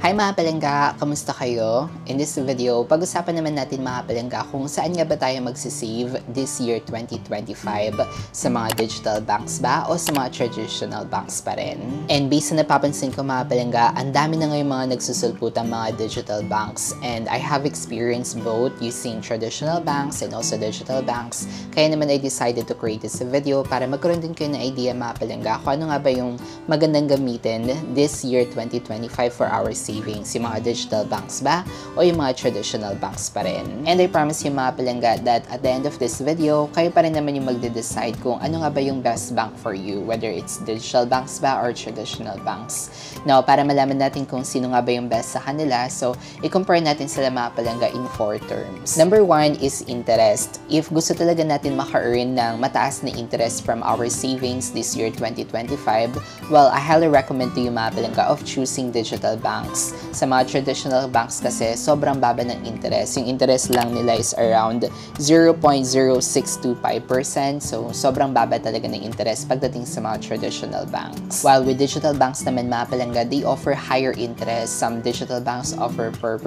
Hi mga palangga! Kamusta kayo? In this video, pag-usapan naman natin mga palangga kung saan nga ba tayo magsisave this year 2025 sa mga digital banks ba o sa mga traditional banks pa rin. And based na napapansin ko mga palangga, ang dami na ngayon mga nagsusulputang mga digital banks and I have experienced both using traditional banks and also digital banks. Kaya naman I decided to create this video para magkaroon din kayo ng idea mga palangga kung ano nga ba yung magandang gamitin this year 2025 for our savings, yung mga digital banks ba o yung mga traditional banks pa rin. And I promise you mga palangga that at the end of this video, kayo pa rin naman yung magde-decide kung ano nga ba yung best bank for you, whether it's digital banks ba or traditional banks. Now, para malaman natin kung sino nga ba yung best sa kanila, so i-compare natin sila mga palangga in 4 terms. Number 1 is interest. If gusto talaga natin maka-earn ng mataas na interest from our savings this year 2025, well, I highly recommend to you mga palangga of choosing digital banks. Sa mga traditional banks kasi, sobrang baba ng interest. Yung interest lang nila is around 0.0625%. So, sobrang baba talaga ng interest pagdating sa mga traditional banks. While with digital banks naman mga palangga, they offer higher interest. Some digital banks offer 4%,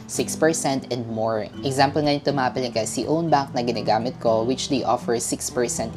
6%, and more. Example nga nito mga palangga, si Own Bank na ginagamit ko, which they offer 6%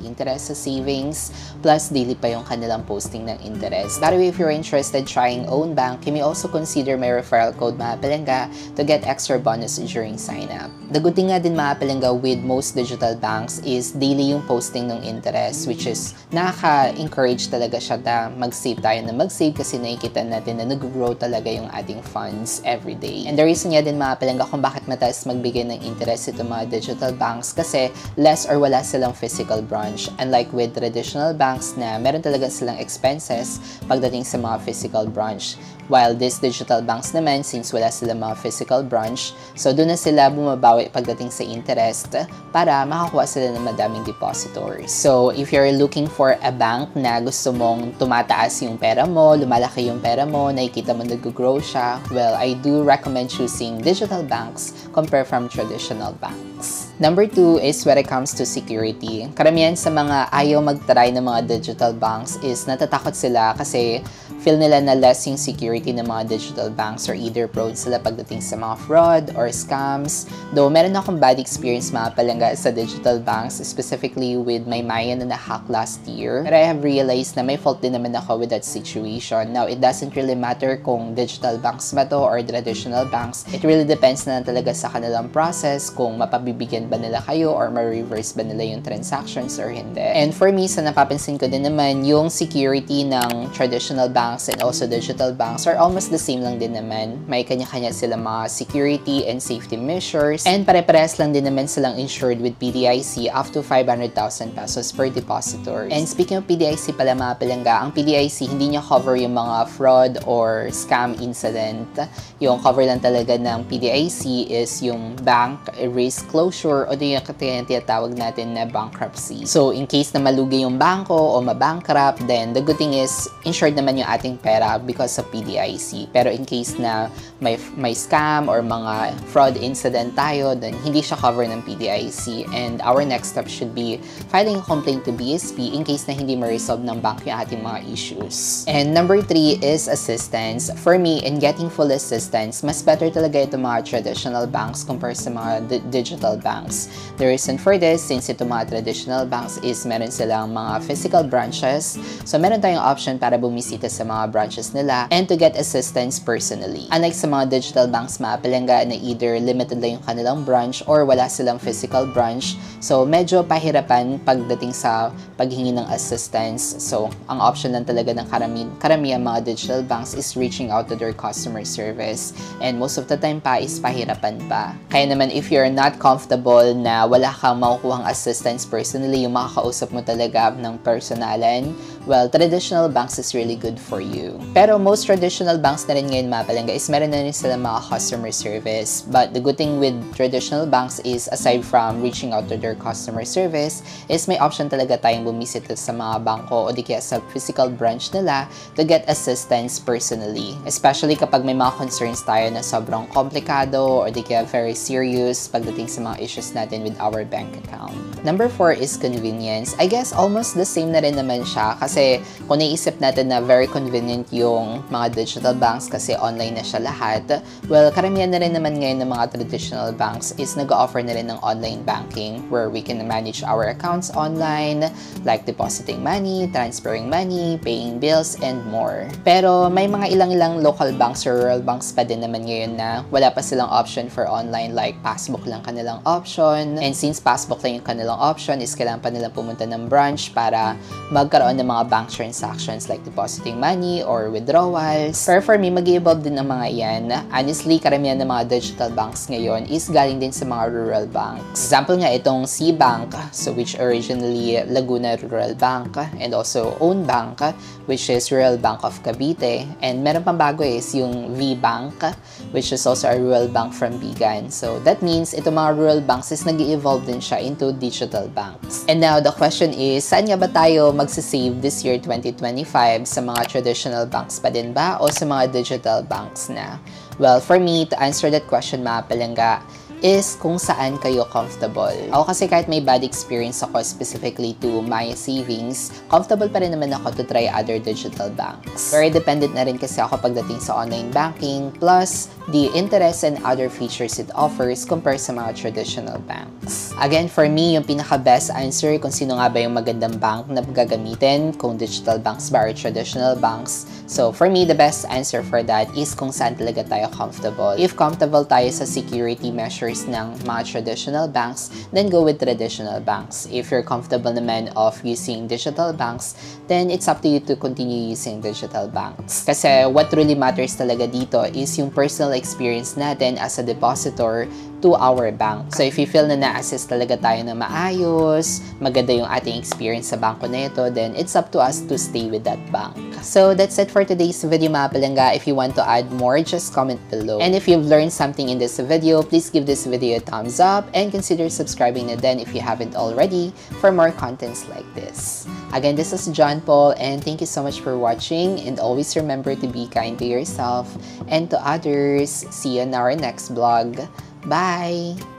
interest sa savings, plus daily pa yung kanilang posting ng interest. By the way, if you're interested trying Own Bank, you may also consider my referral code mga palangga to get extra bonus during sign-up. The good thing nga din mga palangga with most digital banks is daily yung posting ng interest, which is nakaka-encourage talaga siya na mag-save tayo na mag-save kasi nakikita natin na nag-grow talaga yung ating funds every day. And the reason nga din mga palangga kung bakit mataas magbigay ng interest ito mga digital banks kasi less or wala silang physical branch. Unlike with traditional banks na meron talaga silang expenses pagdating sa mga physical branch. While these digital banks naman, since wala sila mga physical branch, so doon na sila bumabawi pagdating sa interest para makakuha sila ng madaming depositors. So, if you're looking for a bank na gusto mong tumataas yung pera mo, lumalaki yung pera mo, nakikita mo nag-grow siya, well, I do recommend choosing digital banks compared from traditional banks. Number 2 is when it comes to security. Karamihan sa mga ayaw mag-try ng mga digital banks is natatakot sila kasi feel nila na less yung security ng mga digital banks or either prone sila pagdating sa mga fraud or scams. Though meron akong bad experience mga palangga sa digital banks, specifically with my Maya na na-hack last year. But I have realized na may fault din naman ako with that situation. Now, it doesn't really matter kung digital banks ba to or traditional banks. It really depends na talaga sa kanilang process kung mapabibigyan ba nila kayo or ma-reverse ba nila yung transactions or hindi. And for me, sa napapansin ko din naman, yung security ng traditional banks and also digital banks are almost the same lang din naman. May kanya-kanya sila mga security and safety measures and pare-parehas lang din naman silang insured with PDIC up to 500,000 pesos per depositor. And speaking of PDIC pala mga palangga, ang PDIC hindi niya cover yung mga fraud or scam incident. Yung cover lang talaga ng PDIC is yung bank risk closure o yung tinatawag natin na bankruptcy. So, in case na malugi yung bangko o mabankrupt, then the good thing is insured naman yung ating pera because of PDIC. Pero in case na may scam or mga fraud incident tayo, then hindi siya cover ng PDIC. And our next step should be filing a complaint to BSP in case na hindi ma-resolve ng bank yung ating mga issues. And number 3 is assistance. For me, in getting full assistance, mas better talaga ito mga traditional banks compared sa mga digital banks. The reason for this, since ito mga traditional banks is meron silang mga physical branches, so meron tayong option para bumisita sa mga branches nila and to get assistance personally. Unlike sa mga digital banks mga palangga na either limited lang yung kanilang branch or wala silang physical branch, so medyo pahirapan pagdating sa paghingi ng assistance. So, ang option lang talaga ng karamihan mga digital banks is reaching out to their customer service. And most of the time pa is pahirapan pa. Kaya naman if you're not comfortable na wala kang makukuhang assistance personally, yung makakausap mo talaga ng personalan, well, traditional banks is really good for you. Pero most traditional banks na rin ngayon mga palangga is meron na rin sila mga customer service. But the good thing with traditional banks is aside from reaching out to their customer service, is may option talaga tayong bumisita sa mga bangko o di kaya sa physical branch nila to get assistance personally. Especially kapag may mga concerns tayo na sobrang komplikado or di kaya very serious pagdating sa mga issues natin with our bank account. Number 4 is convenience. I guess almost the same na rin naman siya kasi Kasi kung naisip natin na very convenient yung mga digital banks kasi online na siya lahat, well, karamihan na rin naman ngayon ng mga traditional banks is nag-offer na rin ng online banking where we can manage our accounts online, like depositing money, transferring money, paying bills, and more. Pero may mga ilang-ilang local banks or rural banks pa din naman ngayon na wala pa silang option for online, like passbook lang kanilang option. And since passbook lang yung kanilang option, is kailangan pa nilang pumunta ng branch para magkaroon ng mga bank transactions like depositing money or withdrawals. Pero for me, mag-evolve din ang mga yan. Honestly, karamihan ng mga digital banks ngayon is galing din sa mga rural banks. Example nga itong C-Bank, so which originally Laguna Rural Bank, and also Own Bank, which is Rural Bank of Cavite. And meron pang bago is yung V-Bank, which is also a rural bank from Bigan. So that means itong mga rural banks is nag-evolve din siya into digital banks. And now, the question is, saan nga ba tayo magsisave this year 2025? Sa mga traditional banks pa din ba o sa mga digital banks na? Well, for me, to answer that question, mga palangga, is kung saan kayo comfortable. Ako kasi kahit may bad experience ako specifically to my savings, comfortable pa rin naman ako to try other digital banks. Very dependent na rin kasi ako pagdating sa online banking, plus the interest and other features it offers compared sa mga traditional banks. Again, for me, yung pinaka-best answer kung sino nga ba yung magandang bank na gagamitin, kung digital banks ba or traditional banks. So, for me, the best answer for that is kung saan talaga tayo comfortable. If comfortable tayo sa security measures ng mga traditional banks, then go with traditional banks. If you're comfortable naman of using digital banks, then it's up to you to continue using digital banks. Kasi what really matters talaga dito is yung personal experience natin as a depositor to our bank. So if you feel na na-assess talaga tayo na maayos, maganda yung ating experience sa banko na ito, then it's up to us to stay with that bank. So that's it for today's video, mga palangga. If you want to add more, just comment below. And if you've learned something in this video, please give this video a thumbs up and consider subscribing na din if you haven't already for more contents like this. Again, this is John Paul, and thank you so much for watching, and always remember to be kind to yourself and to others. See you in our next vlog. Bye!